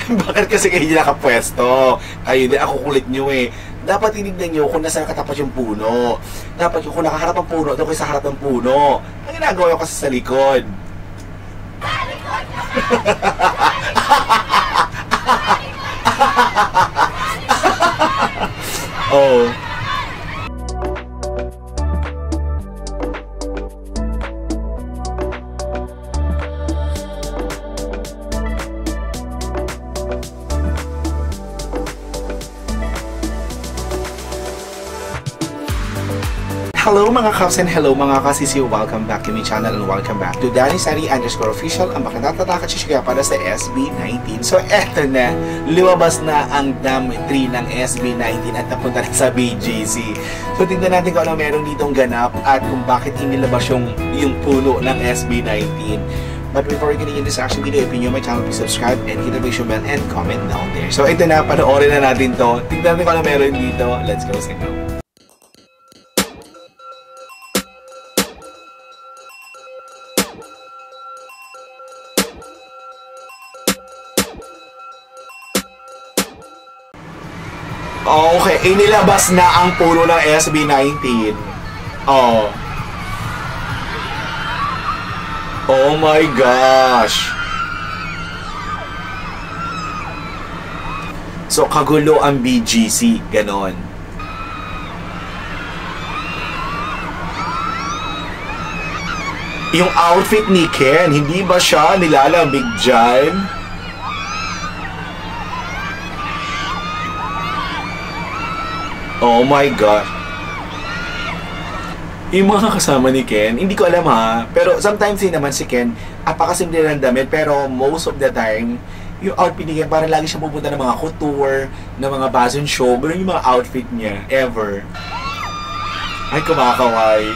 Bakit kasi kayo nakapwesto? Ayun, ako kulit nyo eh. Dapat tinignan nyo kung nasa katapat yung puno. Dapat kung nakaharap ang puno, doon kayo sa harap ng puno. Ang ginagawa ko kasi sa likod. Oh. Hello mga kaps and hello mga kasisiw, welcome back to my channel and welcome back to DannySari_official, ang makatatatakot siya para sa SB19. So eto na, lumabas na ang Dam 3 ng SB19 at napunta na sa BGC. So tignan natin kung ano meron ditong ganap at kung bakit inilabas yung puno ng SB19. But before we get into this action video, if you're new my channel, please subscribe and hit the notification bell and comment down there. So ito na, panoorin na natin to. Tignan natin kung ano meron dito. Let's go sa inyo. Okay, inilabas na ang puno ng SB19. Oh. Oh my gosh. So, kagulo ang BGC. Ganon. Yung outfit ni Ken, hindi ba siya nilalamig dyan? Oh my God. Yung mga kasama ni Ken, hindi ko alam ha, pero sometimes din naman si Ken, apakasimple ng damit, pero most of the time, yung outfit ni Ken, parang lagi siya pupunta ng mga couture, ng mga fashion show, ganun yung mga outfit niya, ever. Ay, kumakaway.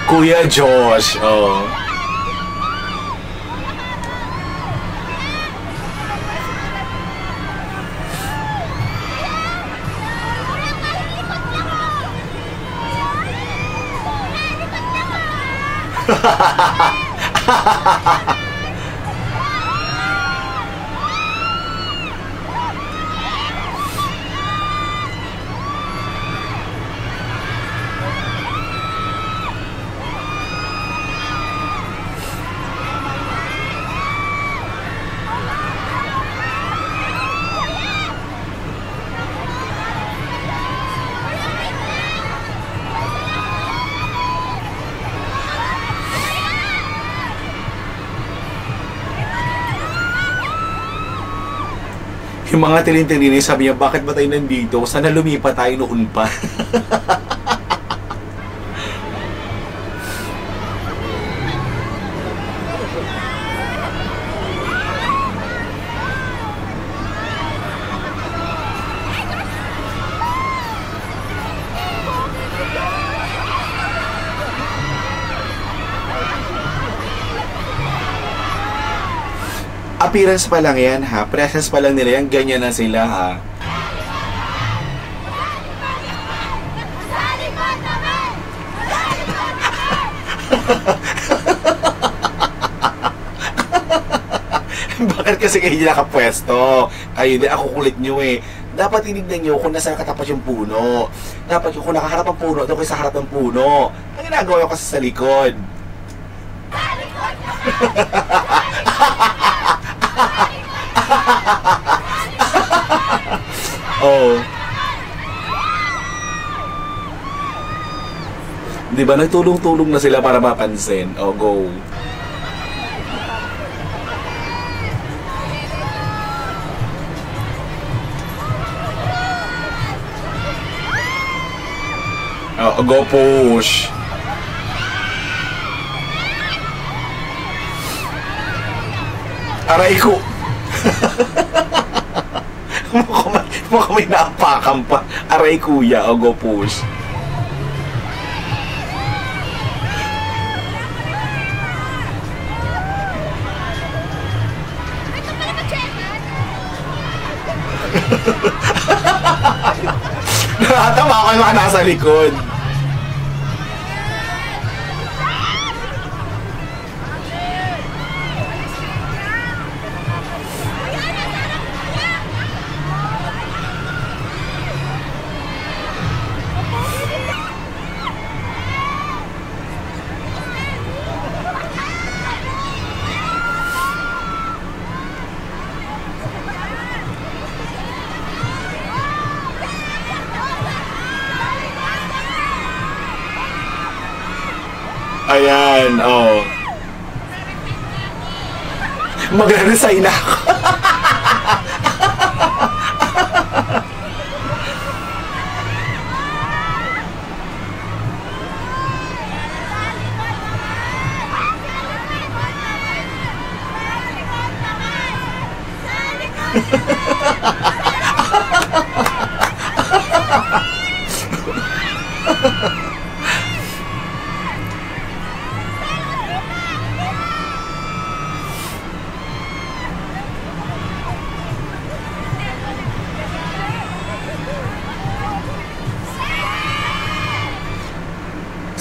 Kuya Josh, oh. Yung mga tilin-tilin, sabi niya, bakit ba tayo nandito? Sana lumipat tayo noon pa. Appearance pa lang yan ha, presence pa lang nila yan, ganyan na sila ha. Bakit kasi kayo nakapwesto? Ayun, ako kulit nyo eh. Dapat tinignan nyo kung nasa katapat yung puno. Dapat kung nakaharap ang puno, doon kayo sa harap ng puno. Ang ginagawa ko kasi sa likod. Oh. Di ba nagtulong-tulong na sila para mapansin? Oh, go. Oh, go push. Aray ko. Mukhang may naapakan pa. Aray kuya, o go push. Nakatawa ko yung mga nasa likod. Ayan, oh. Magre-resign na ako.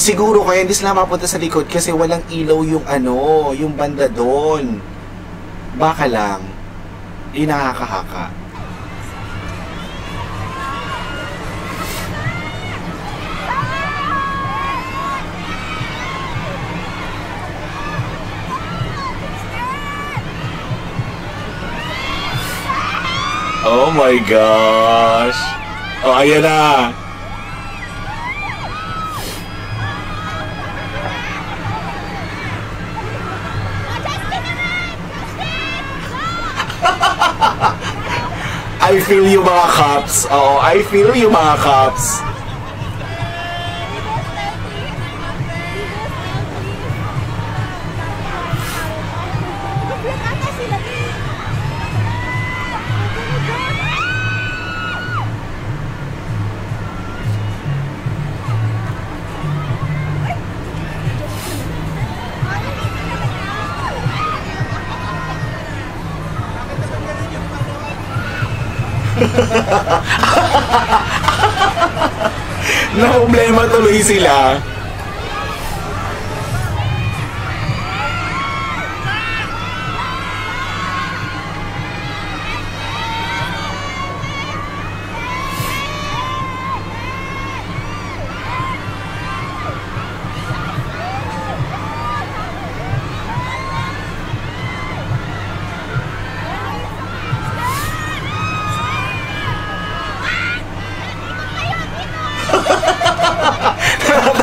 Siguro kaya hindi sila mapunta sa likod kasi walang ilaw yung ano, yung banda doon. Baka lang, nakakahaka. Oh my gosh! Oh, ayan na! I feel you mga cops. Oo, I feel you mga cops. Na problema tuloy sila.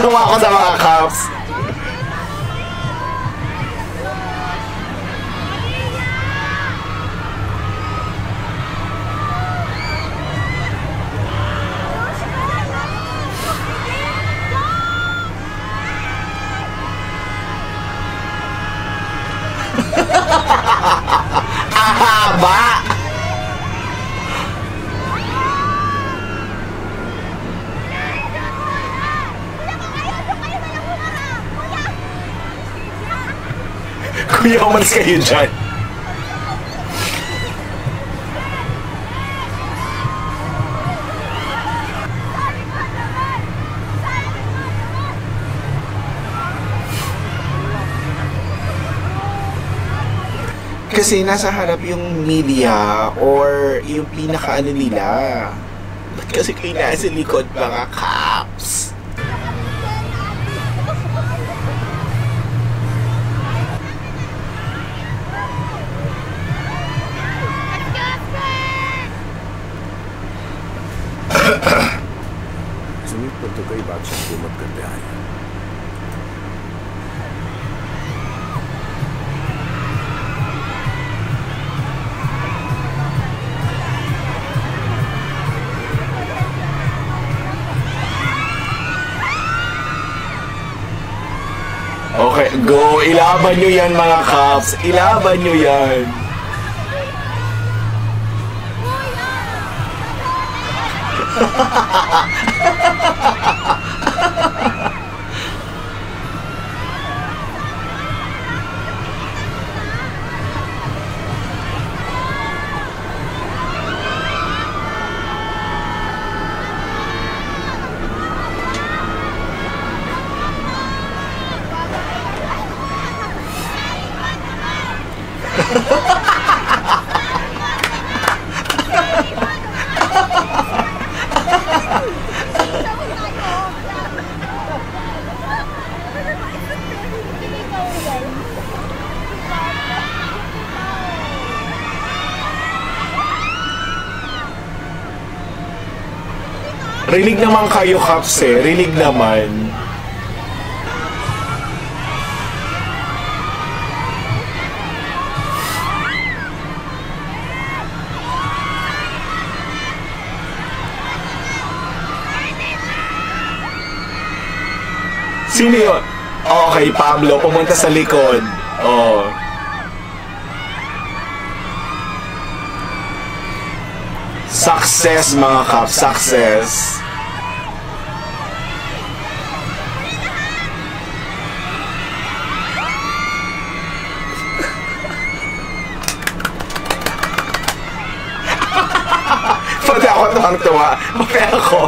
Natawa ako sa mga cops. Ahaba! Kuya, umalis kayo dyan. Kasi nasa harap yung media or yung pinaka-ano nila. Ba't kasi kayo nasa likod mga cops? जमीन पर तो कई बादशाह हुकूमत करते आए हैं। Okay, go! Ilaban nyo yan mga cops! Ilaban nyo yan! Rinig naman kayo, Caps eh. Rinig naman. Sino yun? Okay, Pablo, pumunta sa likod. Oh. Success, mga Caps. Success. Pati ako tuwang-tuwa. Pati ako.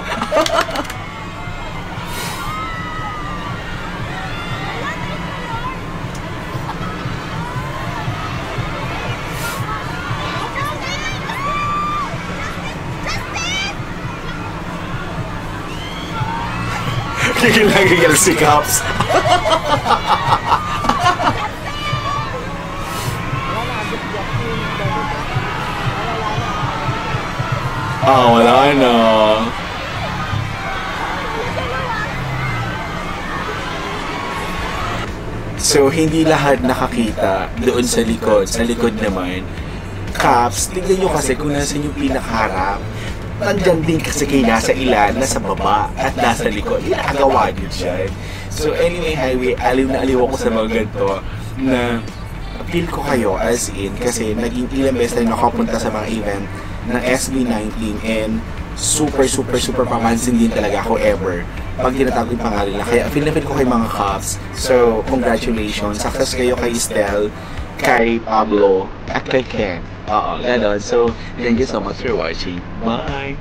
Gigil na gigil si Caps. Wala na. So, hindi lahat nakakita doon sa likod. Sa likod naman. Caps, tignan nyo kasi kung nasan yung pinakaharap. Nandyan din kasi kayo nasa ilan, nasa baba, at nasa likod. Ginagawa nyo dyan. So anyway, highway, aliw na aliw ako sa mga ganito na feel ko kayo as in kasi naging ilang beses na nakapunta sa mga event ng SB19 and super pamansin din talaga ako ever pag tinatawag yung pangalan na. Kaya feel na feel ko kay mga Caps. So congratulations. Success kayo kay Estel, kay Pablo, at kay Ken. Ganon. So, thank you so much for watching. Bye!